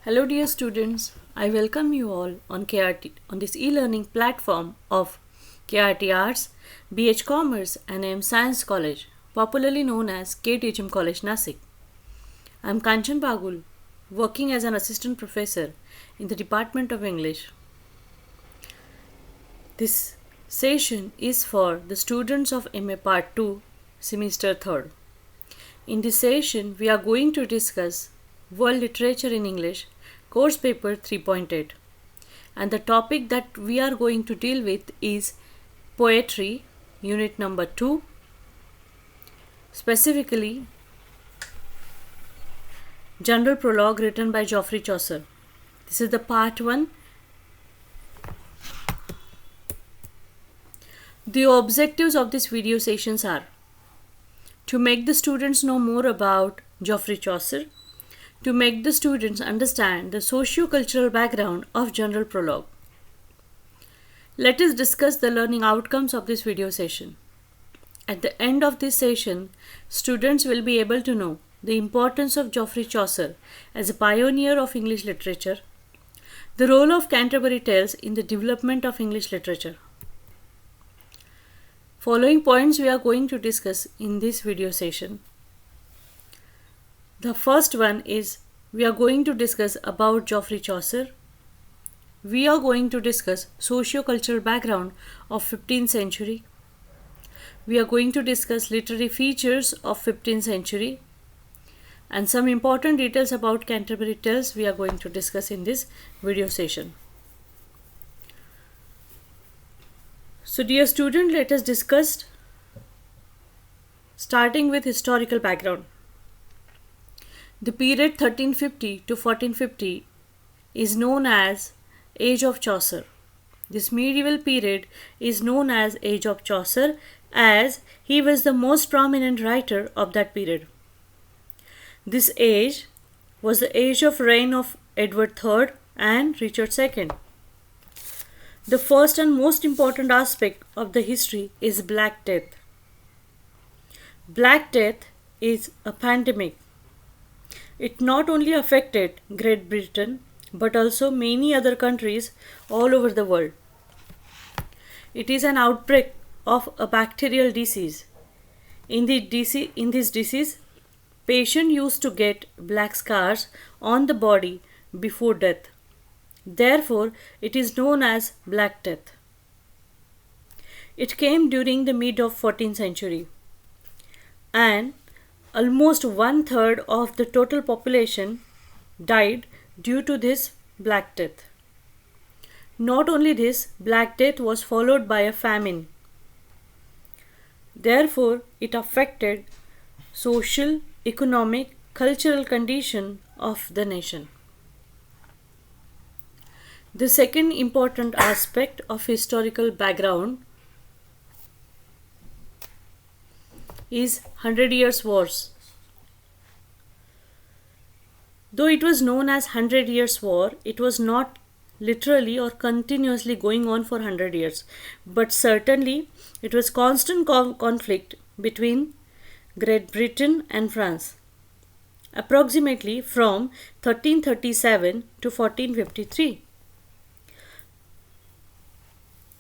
Hello dear students, I welcome you all on KRT on this e-learning platform of KRT Arts, BH Commerce and AM Science College, popularly known as KTHM College Nasik. I am Kanchan Bagul, working as an assistant professor in the Department of English. This session is for the students of MA Part 2, Semester 3rd. In this session, we are going to discuss World Literature in English, Course Paper 3.8. And the topic that we are going to deal with is Poetry, Unit number 2. Specifically, General Prologue written by Geoffrey Chaucer. This is the Part 1. The objectives of this video sessions are to make the students know more about Geoffrey Chaucer, to make the students understand the socio-cultural background of General Prologue. Let us discuss the learning outcomes of this video session. At the end of this session, students will be able to know the importance of Geoffrey Chaucer as a pioneer of English literature, the role of Canterbury Tales in the development of English literature. Following points we are going to discuss in this video session. The first one is we are going to discuss about Geoffrey Chaucer. We are going to discuss socio-cultural background of 15th century. We are going to discuss literary features of 15th century and some important details about Canterbury Tales we are going to discuss in this video session. So dear student, let us discuss starting with historical background. The period 1350 to 1450 is known as Age of Chaucer. This medieval period is known as Age of Chaucer as he was the most prominent writer of that period. This age was the age of reign of Edward III and Richard II. The first and most important aspect of the history is Black Death. Black Death is a pandemic. It not only affected Great Britain but also many other countries all over the world. It is an outbreak of a bacterial disease. In this disease, patient used to get black scars on the body before death. Therefore, it is known as Black Death. It came during the mid of 14th century and almost 1/3 of the total population died due to this Black Death. Not only this, Black Death was followed by a famine. Therefore, it affected social, economic, cultural condition of the nation. The second important aspect of historical background is 100 Years' Wars. Though it was known as 100 Years' War, it was not literally or continuously going on for 100 years, but certainly it was constant conflict between Great Britain and France, approximately from 1337 to 1453.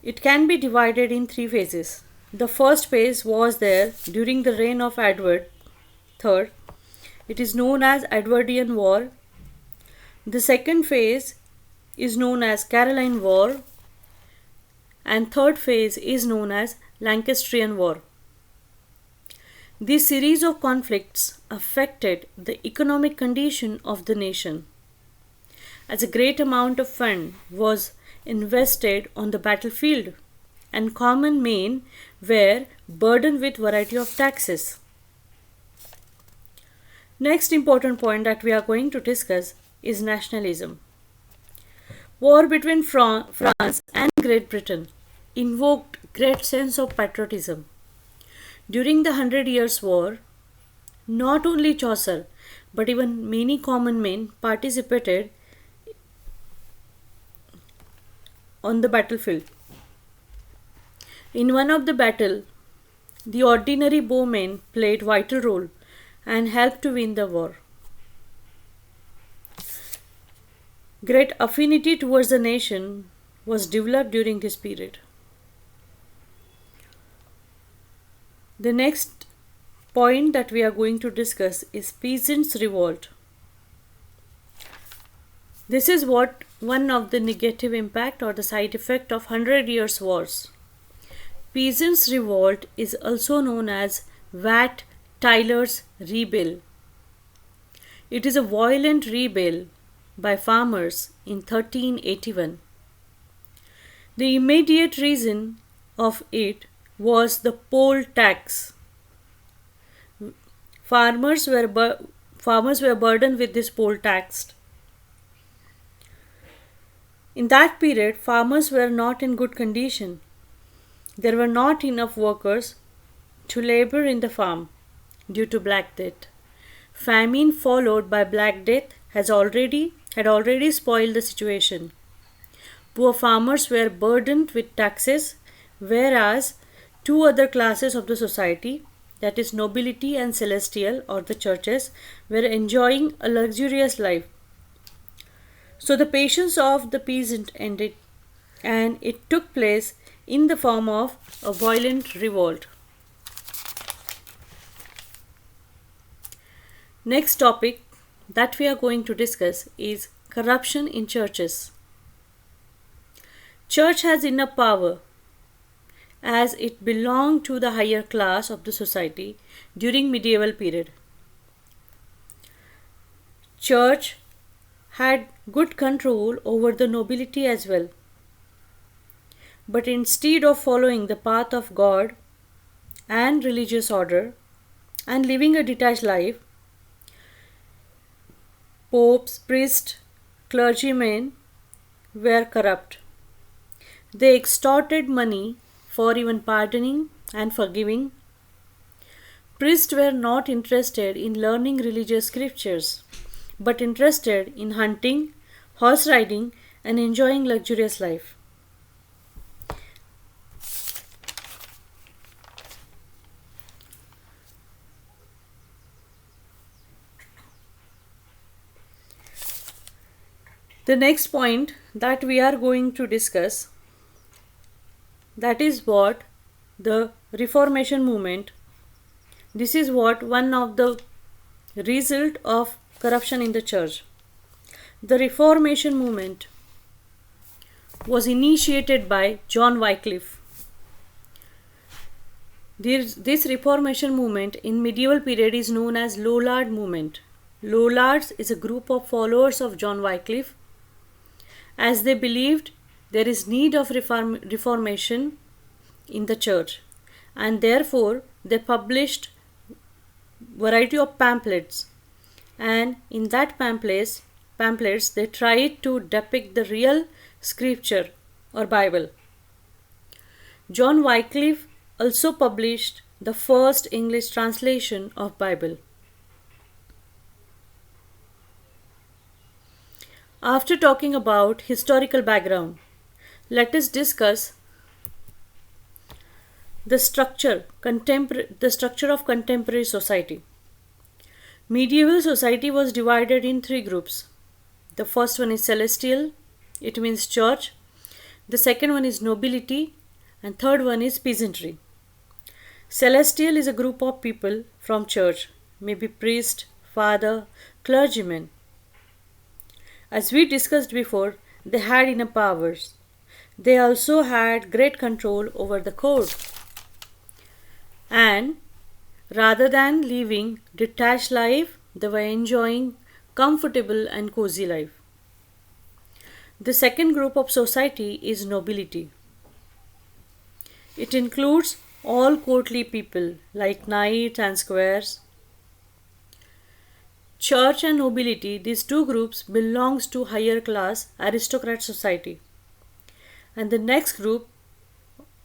It can be divided in 3 phases. The first phase was there during the reign of Edward III. It is known as Edwardian War. The second phase is known as Caroline War. And third phase is known as Lancastrian War. This series of conflicts affected the economic condition of the nation, as a great amount of fund was invested on the battlefield and common men were burdened with variety of taxes. Next important point that we are going to discuss is nationalism. War between France and Great Britain invoked great sense of patriotism. During the 100 Years' War, not only Chaucer but even many common men participated on the battlefield. In one of the battle, the ordinary bowmen played vital role and helped to win the war. Great affinity towards the nation was developed during this period. The next point that we are going to discuss is peasants' revolt. This is what one of the negative impact or the side effect of 100 Years' Wars. Peasants' revolt is also known as Wat Tyler's rebel. It is a violent rebel by farmers in 1381. The immediate reason of it was the poll tax. Farmers were burdened with this poll tax. In that period, farmers were not in good condition. There were not enough workers to labor in the farm due to Black Death. Famine followed by Black Death had already spoiled the situation. Poor farmers were burdened with taxes, whereas two other classes of the society, that is nobility and celestial or the churches, were enjoying a luxurious life. So the patience of the peasant ended, and it took place in the form of a violent revolt. Next topic that we are going to discuss is corruption in churches. Church has enough power as it belonged to the higher class of the society during medieval period. Church had good control over the nobility as well. But instead of following the path of God and religious order and living a detached life, popes, priests, clergymen were corrupt. They extorted money for even pardoning and forgiving. Priests were not interested in learning religious scriptures, but interested in hunting, horse riding, and enjoying luxurious life. The next point that we are going to discuss, that is what the Reformation movement. This is what one of the result of corruption in the church. The Reformation movement was initiated by John Wycliffe. This Reformation movement in medieval period is known as Lollard movement. Lollards is a group of followers of John Wycliffe, as they believed there is need of reformation in the church, and therefore they published variety of pamphlets, and in that pamphlets they tried to depict the real scripture or Bible. John Wycliffe also published the first English translation of Bible. After talking about historical background, let us discuss the structure of contemporary society. Medieval society was divided in three groups. The first one is celestial, it means church. The second one is nobility, and third one is peasantry. Celestial is a group of people from church, maybe priest, father, clergymen. As we discussed before, they had enough powers. They also had great control over the court. And rather than living detached life, they were enjoying comfortable and cozy life. The second group of society is nobility. It includes all courtly people like knights and squires. Church and nobility, these two groups belongs to higher class aristocrat society. And the next group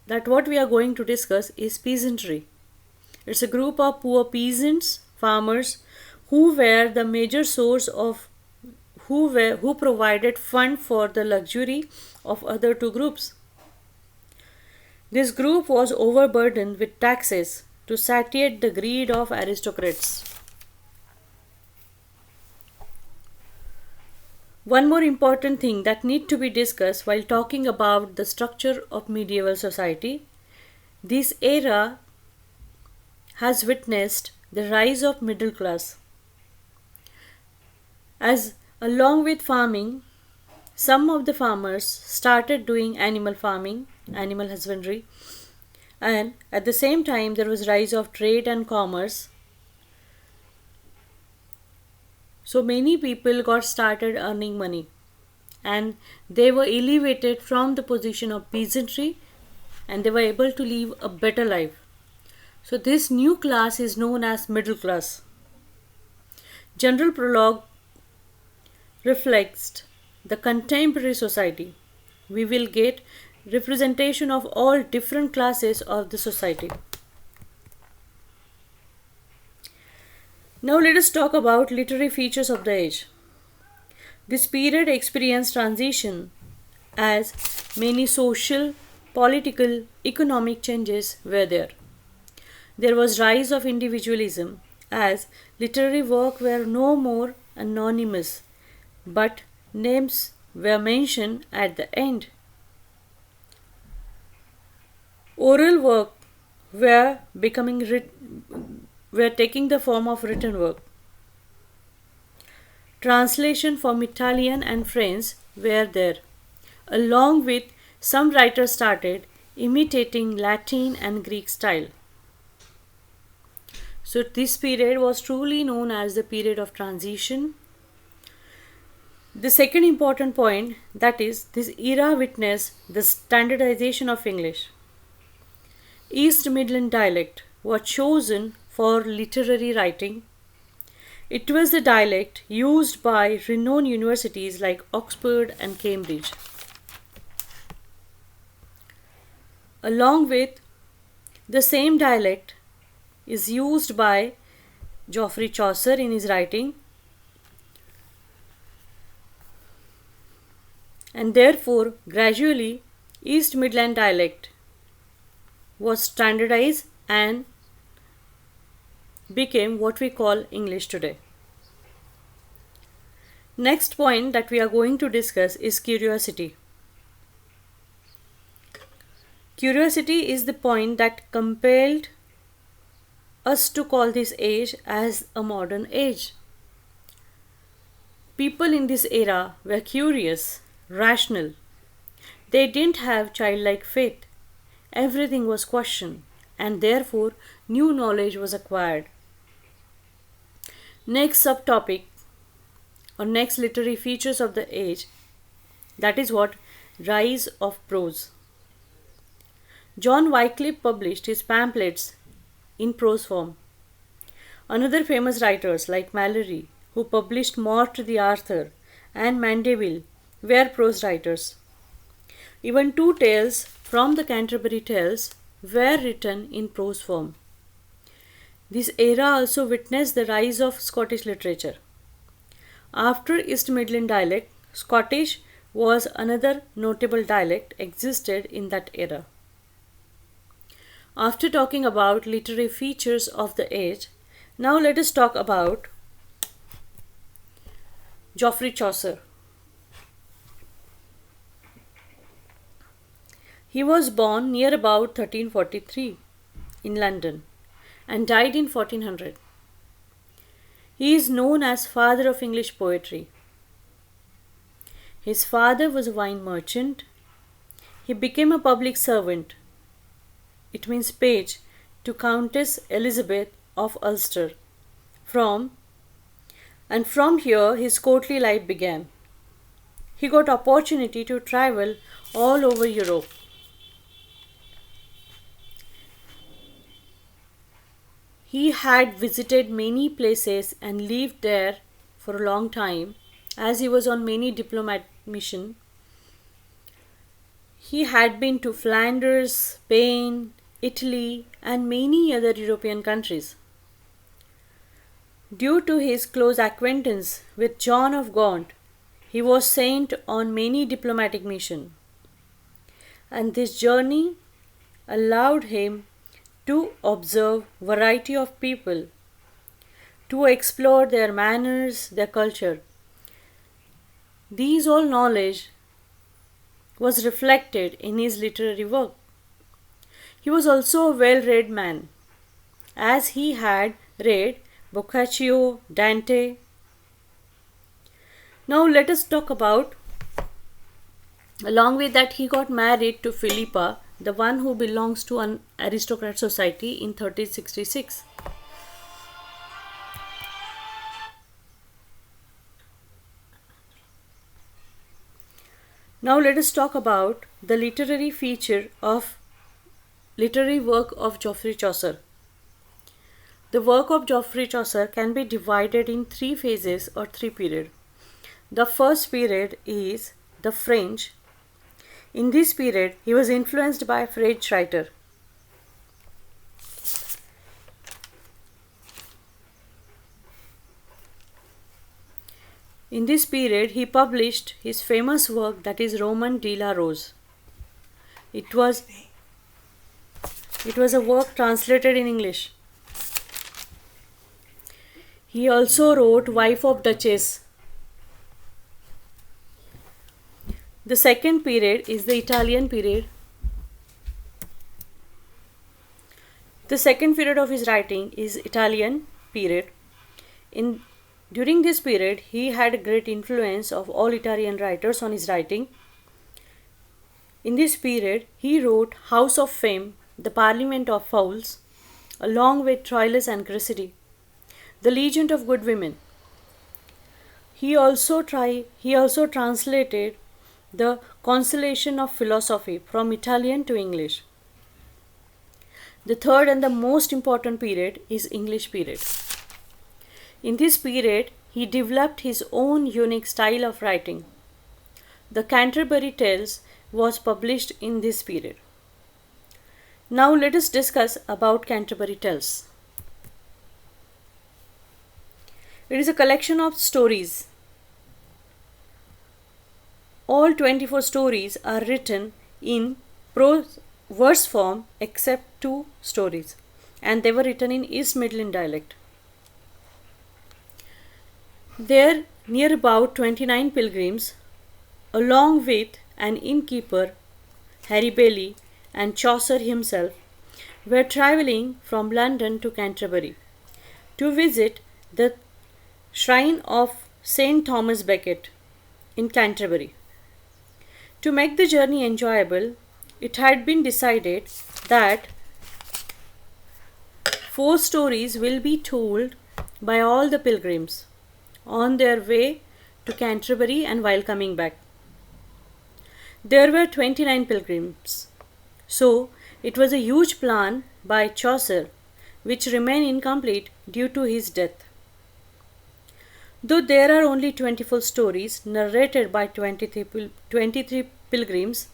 that what we are going to discuss is peasantry. It's a group of poor peasants, farmers, who were the major source of who provided fund for the luxury of other two groups. This group was overburdened with taxes to satiate the greed of aristocrats. One more important thing that need to be discussed while talking about the structure of medieval society, this era has witnessed the rise of middle class. As along with farming, some of the farmers started doing animal farming, animal husbandry, and at the same time there was rise of trade and commerce. So many people got started earning money and they were elevated from the position of peasantry and they were able to live a better life. So this new class is known as middle class. General prologue reflects the contemporary society. We will get representation of all different classes of the society. Now let us talk about literary features of the age. This period experienced transition as many social, political, economic changes were there. There was rise of individualism as literary work were no more anonymous, but names were mentioned at the end. Oral work were were taking the form of written work. Translation from Italian and French were there, along with some writers started imitating Latin and Greek style. So this period was truly known as the period of transition. The second important point, that is, this era witnessed the standardization of English. East Midland dialect was chosen for literary writing. It was the dialect used by renowned universities like Oxford and Cambridge. Along with the same dialect is used by Geoffrey Chaucer in his writing, and therefore gradually East Midland dialect was standardized and became what we call English today. Next point that we are going to discuss is curiosity. Curiosity is the point that compelled us to call this age as a modern age. People in this era were curious, rational. They didn't have childlike faith. Everything was questioned, and therefore new knowledge was acquired. Next subtopic or next literary features of the age, that is what? Rise of prose. John Wycliffe published his pamphlets in prose form. Another famous writers like Malory, who published Morte d'Arthur, and Mandeville were prose writers. Even two tales from the Canterbury Tales were written in prose form. This era also witnessed the rise of Scottish literature. After East Midland dialect, Scottish was another notable dialect existed in that era. After talking about literary features of the age, now let us talk about Geoffrey Chaucer. He was born near about 1343 in London and died in 1400. He is known as father of English poetry. His father was a wine merchant. He became a public servant. It means page to Countess Elizabeth of Ulster. From here his courtly life began. He got opportunity to travel all over Europe. He had visited many places and lived there for a long time as he was on many diplomatic missions. He had been to Flanders, Spain, Italy, and many other European countries. Due to his close acquaintance with John of Gaunt, he was sent on many diplomatic missions. And this journey allowed him to observe variety of people, to explore their manners, their culture. These all knowledge was reflected in his literary work. He was also a well-read man, as he had read Boccaccio, Dante. Now let us talk about, along with that, he got married to Philippa, the one who belongs to an aristocrat society, in 1366. Now let us talk about the literary work of Geoffrey Chaucer. The work of Geoffrey Chaucer can be divided in three phases or three periods. The first period is the French. In this period, he was influenced by a French writer. In this period, he published his famous work, that is Roman de la Rose. It was a work translated in English. He also wrote Wife of Duchess. The second period is the Italian period. The second period of his writing is Italian period. During this period, he had a great influence of all Italian writers on his writing. In this period, he wrote House of Fame, The Parliament of Fowls, along with Troilus and Cressida, The Legend of Good Women. He also translated The Consolation of Philosophy from Italian to English. The third and the most important period is English period. In this period, he developed his own unique style of writing. The Canterbury Tales was published in this period. Now let us discuss about Canterbury Tales. It is a collection of stories. All 24 stories are written in verse form except 2 stories, and they were written in East Midland dialect. There, near about 29 pilgrims, along with an innkeeper, Harry Bailey, and Chaucer himself, were travelling from London to Canterbury to visit the shrine of St. Thomas Becket in Canterbury. To make the journey enjoyable, it had been decided that 4 stories will be told by all the pilgrims on their way to Canterbury and while coming back. There were 29 pilgrims, so it was a huge plan by Chaucer, which remained incomplete due to his death. Though there are only 24 stories narrated by 23 pilgrims,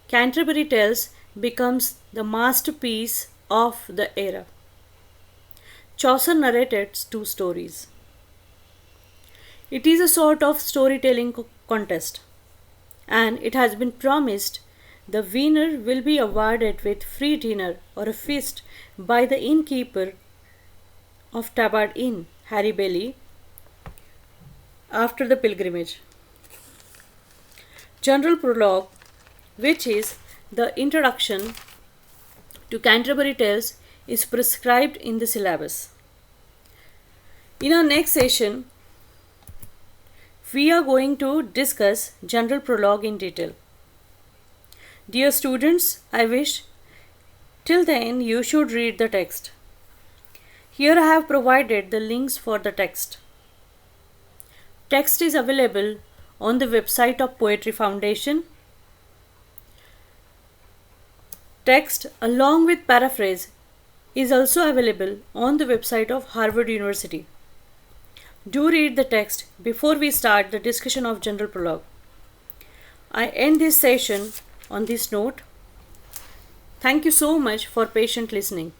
Canterbury Tales becomes the masterpiece of the era. Chaucer narrated 2 stories. It is a sort of storytelling contest, and it has been promised the winner will be awarded with free dinner or a feast by the innkeeper of Tabard Inn, Harry Bailey, after the pilgrimage. General Prologue, which is the introduction to Canterbury Tales, is prescribed in the syllabus. In our next session, we are going to discuss General Prologue in detail. Dear students, I wish till then you should read the text. Here I have provided the links for the text. Text is available on the website of Poetry Foundation. Text along with paraphrase is also available on the website of Harvard University. Do read the text before we start the discussion of General Prologue. I end this session on this note. Thank you so much for patient listening.